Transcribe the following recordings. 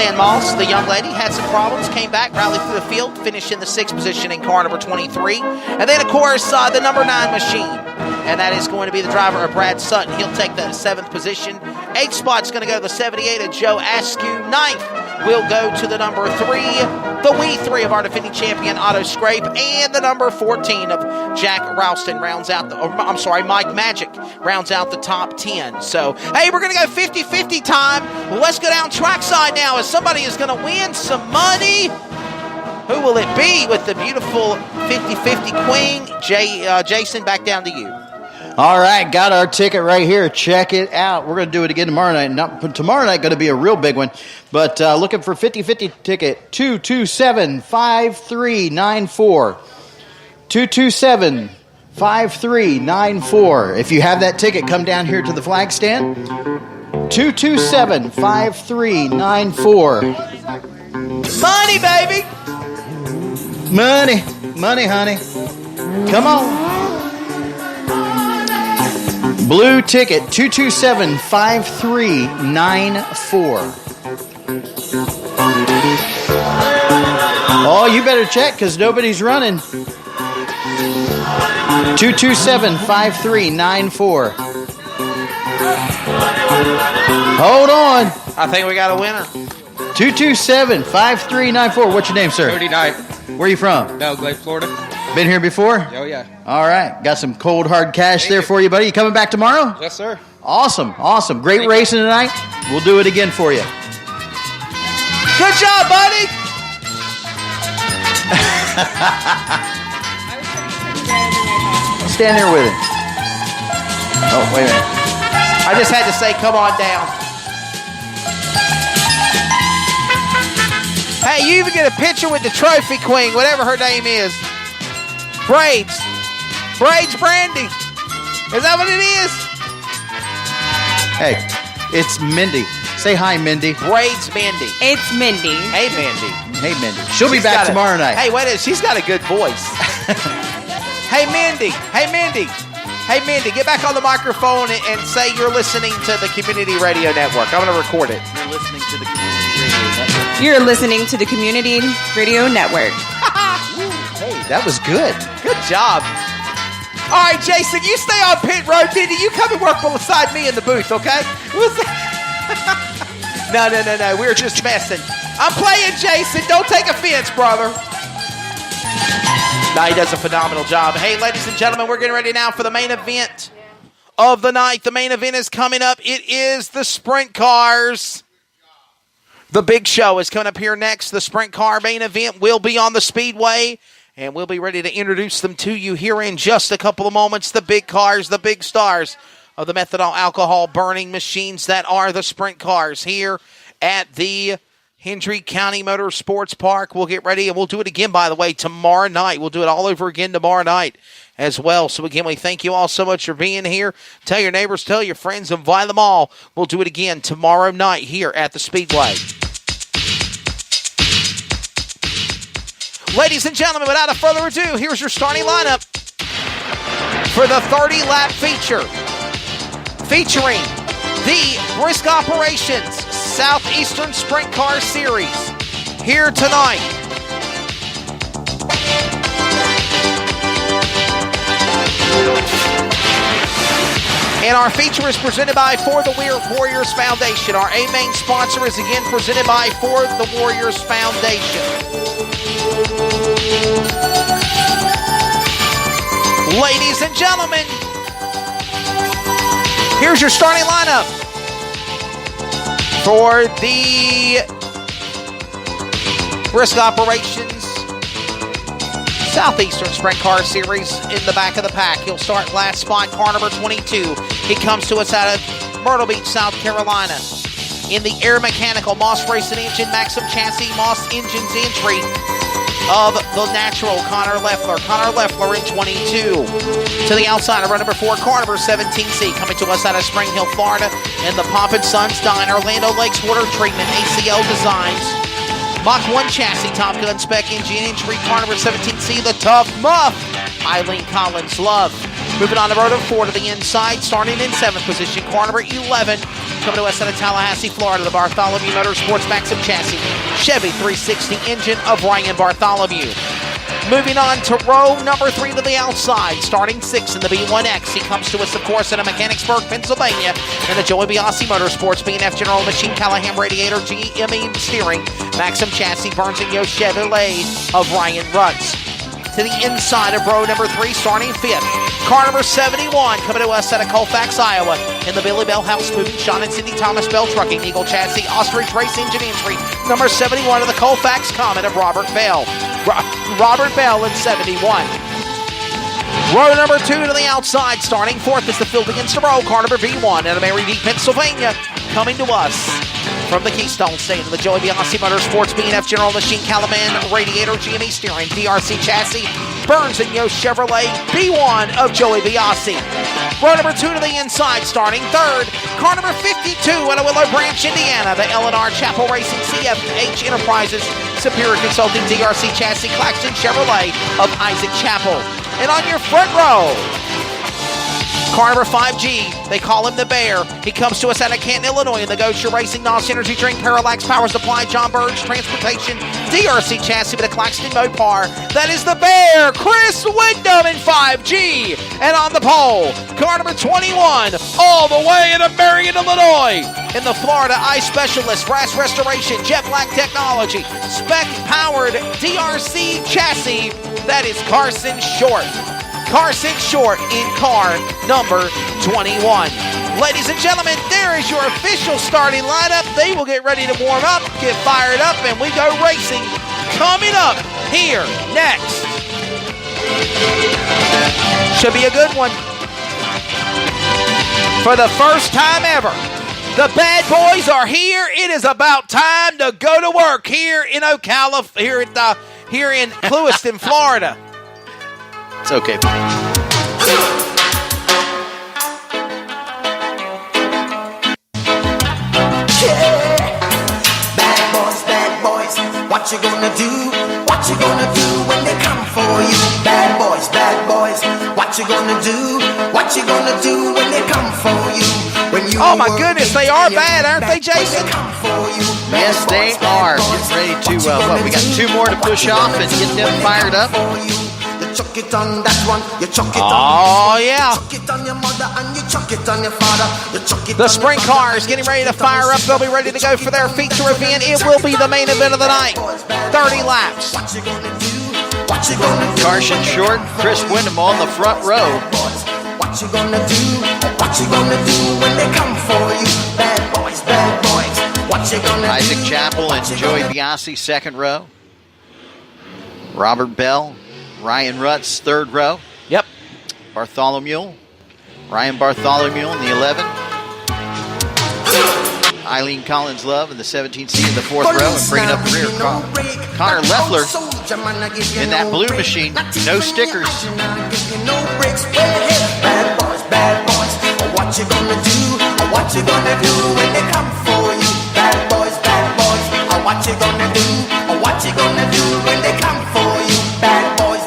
Luann Moss, the young lady, had some problems, came back, rallied through the field, finished in the 6th position in car number 23. And then, of course, the number 9 machine. And that is going to be the driver of Brad Sutton. He'll take the 7th position. 8th spot's going to go to the 78 of Joe Askew. 9th will go to the number 3, the Wee 3 of our defending champion, Otto Scrape. And the number 14 of Jack Ralston rounds out Mike Magic rounds out the top 10. So, hey, we're going to go 50-50 time. Well, let's go down trackside now as somebody is going to win some money. Who will it be with the beautiful 50-50 queen? Jason, back down to you. All right, got our ticket right here. Check it out. We're going to do it again tomorrow night. Tomorrow night going to be a real big one. But looking for 50-50 ticket, 227-5394. 227-5394. If you have that ticket, come down here to the flag stand. 227-5394. Money, baby! Money, honey. Come on. Blue ticket, 227-5394. Oh, you better check because nobody's running. 227-5394. Hold on. I think we got a winner. 227-5394. What's your name, sir? Cody Knight. Where are you from? Everglades, Florida. Been here before? Oh, yeah. All right. Got some cold, hard cash there for you, buddy. You coming back tomorrow? Yes, sir. Awesome. Great racing tonight. We'll do it again for you. Good job, buddy. Stand there with him. Oh, wait a minute. I just had to say, come on down. Hey, you even get a picture with the trophy queen, whatever her name is. Braids Brandy. Is that what it is? Hey, it's Mindy. Say hi, Mindy. Braids Mindy. It's Mindy. Hey, Mindy. Hey, Mindy. She'll be back tomorrow night. Hey, wait a minute. She's got a good voice. Hey, Mindy. Get back on the microphone and say you're listening to the Community Radio Network. I'm going to record it. You're listening to the Community Radio Network. Hey, that was good. Good job. All right, Jason, you stay on pit road. Mindy, you come and work beside me in the booth, okay? No. We're just messing. I'm playing, Jason. Don't take offense, brother. No, he does a phenomenal job. Hey, ladies and gentlemen, we're getting ready now for the main event of the night. The main event is coming up. It is the sprint cars. The big show is coming up here next. The sprint car main event will be on the speedway, and we'll be ready to introduce them to you here in just a couple of moments. The big cars, the big stars of the methanol alcohol burning machines that are the sprint cars here at the Hendry County Motorsports Park. We'll get ready, and we'll do it again, by the way, tomorrow night. We'll do it all over again tomorrow night as well. So again, we thank you all so much for being here. Tell your neighbors, tell your friends, invite them all. We'll do it again tomorrow night here at the Speedway. Ladies and gentlemen, without a further ado, here's your starting lineup for the 30-lap feature, featuring the Brisk Operations Southeastern Sprint Car Series here tonight. And our feature is presented by For the Warriors Foundation. Our main sponsor is again presented by For the Warriors Foundation. Ladies and gentlemen, here's your starting lineup for the Brisk Operations Southeastern Sprint Car Series. In the back of the pack, he'll start last spot, car number 22. He comes to us out of Myrtle Beach, South Carolina. In the Air Mechanical Moss Racing Engine, Maxim Chassis, Moss Engines entry of the natural Connor Leffler. Connor Leffler in 22. To the outside of run number 4, car number 17C. Coming to us out of Spring Hill, Florida. In the Pomp & Sons Diner, Orlando Lakes Water Treatment, ACL Designs. Mach 1 chassis, Top Gun spec engine entry, car number 17C, the Tough Muff, Eileen Collins Love. Moving on to row number 4 to the inside, starting in 7th position, car number 11, coming to us out of Tallahassee, Florida, the Bartholomew Motorsports Maxim Chassis Chevy 360 engine of Ryan Bartholomew. Moving on to row number 3 to the outside, starting 6th in the B1X. He comes to us, of course, out of Mechanicsburg, Pennsylvania, in the Joey Biasi Motorsports, B&F General Machine, Callahan Radiator, GME Steering, Maxim Chassis, Burns & Yost Chevrolet of Ryan Rutz. To the inside of row number 3, starting 5th. Car number 71, coming to us out of Colfax, Iowa, in the Billy Bell House, moving Sean and Cindy Thomas Bell Trucking, Eagle Chassis, Ostrich Race Engine entry, number 71 of the Colfax Comet of Robert Bell. Robert Bell in 71. Row number 2 to the outside, starting 4th is the field against the row. Car number V1 out of Mary D, Pennsylvania, coming to us from the Keystone State of the Joey Biasi Motorsports, B&F General Machine, Calaman Radiator, GME Steering, DRC Chassis, Burns & Yost Chevrolet, B1 of Joey Biasi. Row number 2 to the inside, starting 3rd. Car number 52 out of Willow Branch, Indiana, the L&R Chapel Racing CFH Enterprises, Superior Consulting, DRC Chassis, Claxton Chevrolet of Isaac Chapel. And on your front row, car number 5G, they call him the Bear. He comes to us out of Canton, Illinois, in the Gosher Racing, NOS Energy Drink, Parallax Power Supply, John Burge Transportation, DRC Chassis with a Claxton Mopar. That is the Bear, Chris Wyndham in 5G. And on the pole, car number 21, all the way in Marion, Illinois, in the Florida Ice Specialist, Brass Restoration, Jet Black Technology, spec-powered DRC Chassis. That is Carson Short. Carson Short in car number 21. Ladies and gentlemen, there is your official starting lineup. They will get ready to warm up, get fired up, and we go racing. Coming up here next. Should be a good one. For the first time ever, the bad boys are here. It is about time to go to work here in Ocala, here in Lewiston, Florida. It's okay. Bad boys, what you gonna do? What you gonna do when they come for you? Bad boys, what you gonna do? What you gonna do when they come for you? When you oh my goodness, they are bad, aren't they, Jason? Yes, they are. Getting ready to, we got 2 more to push off and get them fired up. Chuck it on that one, you chuck it on oh, yeah. Chuck it on your mother and you chuck it on your father. You chuck it the on sprint cars getting ready to fire up. They'll be ready to go for their feature event. It will be the main event of the night. 30 laps. What you gonna do? What you gonna do? Carson Short, Chris Wyndham on the front row. What you gonna do? What you gonna do when they come for you? Bad boys, what you gonna do? Isaac Chapel and Joey Biasi, second row. Robert Bell, Ryan Rutz, third row. Yep. Bartholomew, Ryan Bartholomew in the 11. Eileen Collins Love in the 17th seat in the fourth row and bringing up the rear car. Connor Leffler in that blue machine. No stickers. Bad boys, what you gonna do? What you gonna do when they come for you? Bad boys, what you gonna do? What you gonna do when they come for you? Bad boys.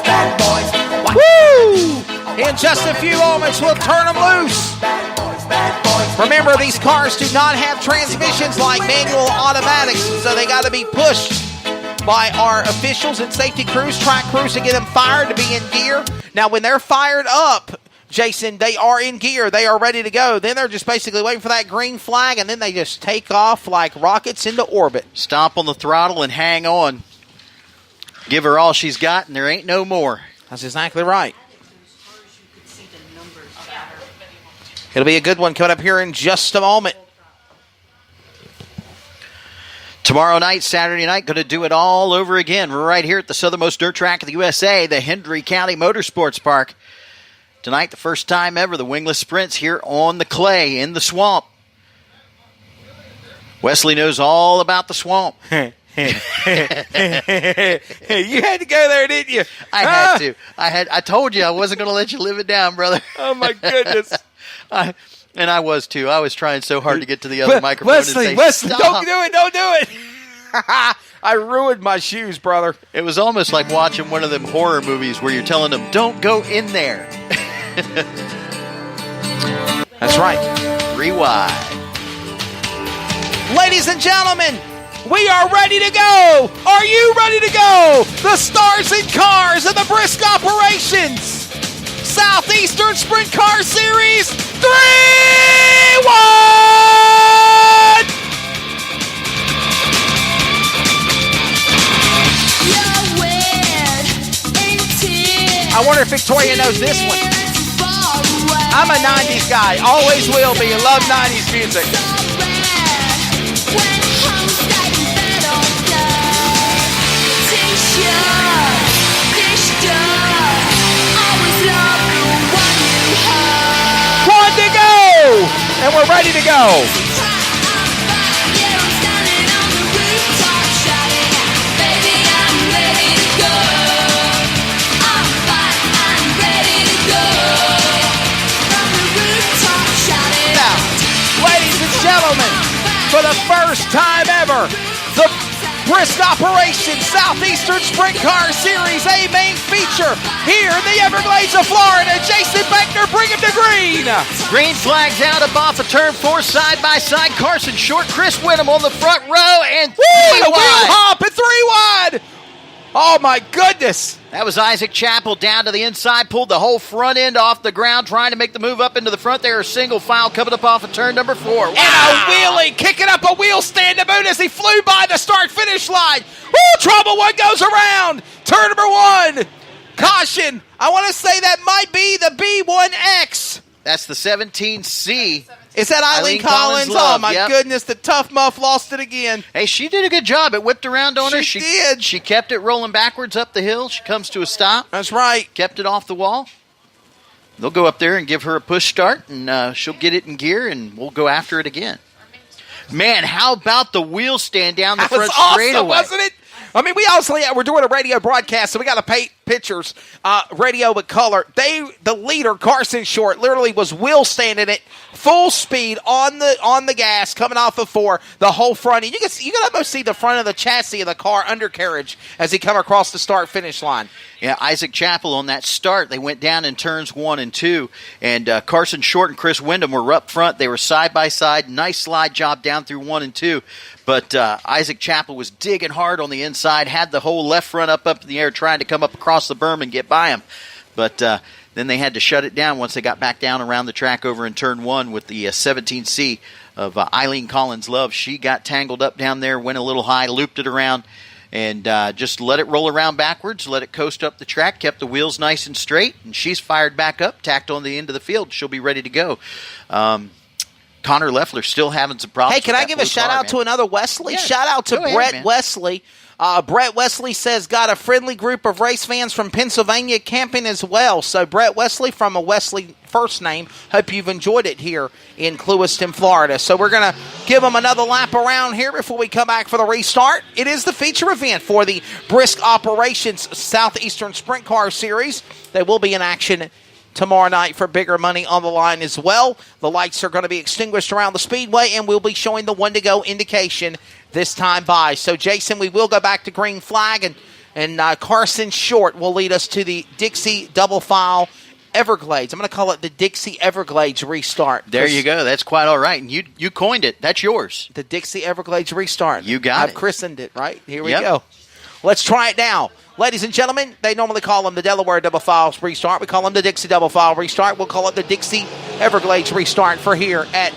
Woo! In just a few moments, we'll turn them loose. Remember, these cars do not have transmissions like manual automatics, so they got to be pushed by our officials and safety crews, track crews, to get them fired to be in gear. Now, when they're fired up, Jason, they are in gear. They are ready to go. Then they're just basically waiting for that green flag, and then they just take off like rockets into orbit. Stomp on the throttle and hang on. Give her all she's got, and there ain't no more. That's exactly right. It'll be a good one coming up here in just a moment. Tomorrow night, Saturday night, going to do it all over again. We're right here at the southernmost dirt track of the USA, the Hendry County Motorsports Park. Tonight, the first time ever, the wingless sprints here on the clay in the swamp. Wesley knows all about the swamp. You had to go there, didn't you? I had to. I told you I wasn't going to let you live it down, brother. Oh, my goodness. And I was, too. I was trying so hard to get to the other microphone Wesley, and say, stop. don't do it. I ruined my shoes, brother. It was almost like watching one of them horror movies where you're telling them, don't go in there. That's right. 3 wide. Ladies and gentlemen, we are ready to go. Are you ready to go? The stars and cars of the Brisk Operations Southeastern Sprint Car Series 3-1! I wonder if Victoria knows this one. I'm a 90s guy. Always will be. I love 90s music. One to go! And we're ready to go. Gentlemen, for the first time ever, the Brisk Operations Southeastern Sprint Car Series A main feature here in the Everglades of Florida. Jason Beckner, bring him to green. Green flags out up off of turn 4, side by side. Carson Short, Chris Whittam on the front row, and 3 wide. wide. Wheel hop at 3 wide. Oh my goodness. That was Isaac Chappell down to the inside, pulled the whole front end off the ground, trying to make the move up into the front there. A single file coming up off of turn number 4. Wow. And a wheelie, kicking up a wheel stand to boot as he flew by the start-finish line. Woo, trouble, one goes around. Turn number 1. Caution. I want to say that might be the B1X. That's the 17C. Is that Eileen Collins? Love, oh, my goodness. The tough muff lost it again. Hey, she did a good job. It whipped around on her. She did. She kept it rolling backwards up the hill. She comes to a stop. That's right. Kept it off the wall. They'll go up there and give her a push start, and she'll get it in gear, and we'll go after it again. Man, how about the wheel stand down the front straightaway? Awesome, wasn't it? I mean, we're doing a radio broadcast, so we got to paint pictures, radio with color. The leader, Carson Short, literally was wheel standing it full speed on the gas coming off of 4, the whole front. And you can almost see the front of the chassis of the car undercarriage as he come across the start finish line. Yeah, Isaac Chappell on that start. They went down in turns 1 and 2, and Carson Short and Chris Whittam were up front. They were side by side. Nice slide job down through 1 and 2. But Isaac Chappell was digging hard on the inside, had the whole left front up in the air, trying to come up across the berm and get by him. But then they had to shut it down once they got back down around the track over in turn 1 with the 17C of Eileen Collins Love. She got tangled up down there, went a little high, looped it around, and just let it roll around backwards, let it coast up the track, kept the wheels nice and straight, and she's fired back up, tacked on the end of the field. She'll be ready to go. Connor Leffler still having some problems. Hey, can I give a shout-out to another Wesley? Yeah. Shout out to Go ahead, Brett man. Wesley. Brett Wesley says got a friendly group of race fans from Pennsylvania camping as well. So Brett Wesley from a Wesley first name. Hope you've enjoyed it here in Clewiston, Florida. So we're going to give them another lap around here before we come back for the restart. It is the feature event for the Brisk Operations Southeastern Sprint Car Series. They will be in action tomorrow night for bigger money on the line as well. The lights are going to be extinguished around the speedway, and we'll be showing the 1 to go indication this time by. So, Jason, we will go back to green flag, and Carson Short will lead us to the Dixie double file Everglades. I'm going to call it the Dixie Everglades restart. There you go. That's quite all right. And you coined it. That's yours. The Dixie Everglades restart. You got it. I've christened it, right? Here we go. Let's try it now. Ladies and gentlemen, they normally call them the Delaware Double File Restart. We call them the Dixie Double File Restart. We'll call it the Dixie Everglades Restart for here at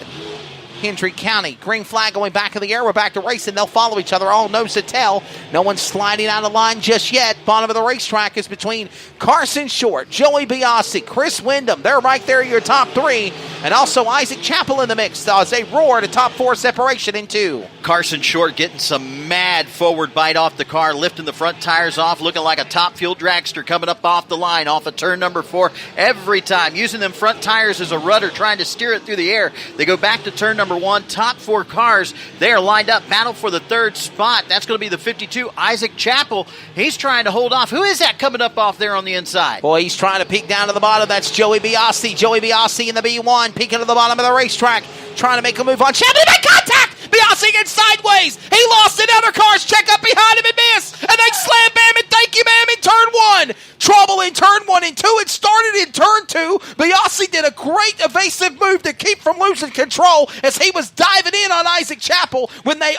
Hendry County. Green flag going back in the air. We're back to racing. They'll follow each other. All nose to tail. No one's sliding out of line just yet. Bottom of the racetrack is between Carson Short, Joey Biasi, Chris Whittam. They're right there, your top 3. And also Isaac Chappell in the mix as they roar to top 4 separation in 2. Carson Short getting some mad forward bite off the car, lifting the front tires off, looking like a top fuel dragster coming up off the line, off of turn number 4 every time, using them front tires as a rudder, trying to steer it through the air. They go back to turn number 1. Top 4 cars, they are lined up, battle for the 3rd spot. That's going to be the 52, Isaac Chappell. He's trying to hold off. Who is that coming up off there on the inside? Boy, he's trying to peek down to the bottom. That's Joey Biasi. Joey Biasi in the B1, peeking to the bottom of the racetrack, trying to make a move on. Chappell made contact! Biasi gets sideways. He lost it. Other cars check up behind him and miss. And they slam bam and thank you, ma'am, in turn 1. Trouble in turn 1 and 2. It started in turn 2. losing control as he was diving in on Isaac Chappell when they